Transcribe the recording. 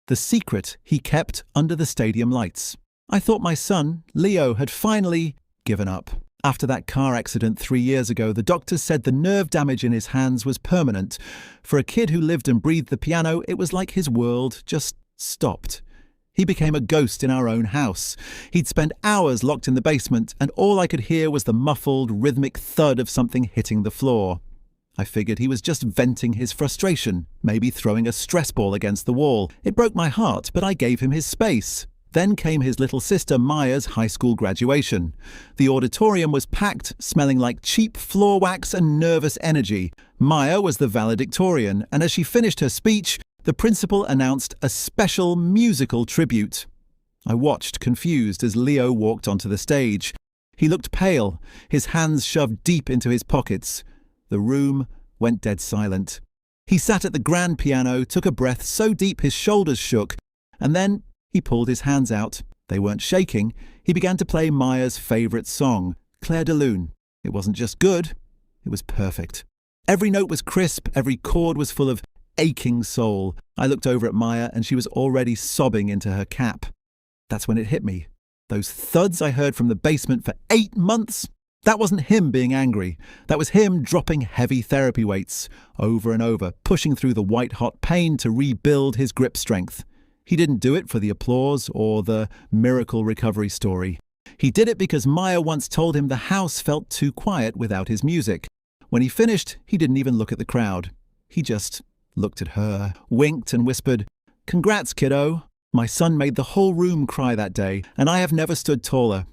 the secret he kept under the stadium lights. I thought my son, Leo, had finally given up. After that car accident 3 years ago, the doctors said the nerve damage in his hands was permanent. For a kid who lived and breathed the piano, it was like his world just stopped. He became a ghost in our own house. He'd spend hours locked in the basement, and all I could hear was the muffled, rhythmic thud of something hitting the floor. I figured he was just venting his frustration, maybe throwing a stress ball against the wall. It broke my heart, but I gave him his space. Then came his little sister Maya's high school graduation. The auditorium was packed, smelling like cheap floor wax and nervous energy. Maya was the valedictorian, and as she finished her speech, the principal announced a special musical tribute. I watched, confused, as Leo walked onto the stage. He looked pale, his hands shoved deep into his pockets. The room went dead silent. He sat at the grand piano, took a breath so deep his shoulders shook, and then he pulled his hands out. They weren't shaking. He began to play Maya's favourite song, Clair de Lune. It wasn't just good, it was perfect. Every note was crisp, every chord was full of aching soul. I looked over at Maya and she was already sobbing into her cap. That's when it hit me. Those thuds I heard from the basement for 8 months, that wasn't him being angry. That was him dropping heavy therapy weights over and over, pushing through the white-hot pain to rebuild his grip strength. He didn't do it for the applause or the miracle recovery story. He did it because Maya once told him the house felt too quiet without his music. When he finished, he didn't even look at the crowd. He just looked at her, winked and whispered, "Congrats, kiddo." My son made the whole room cry that day, and I have never stood taller.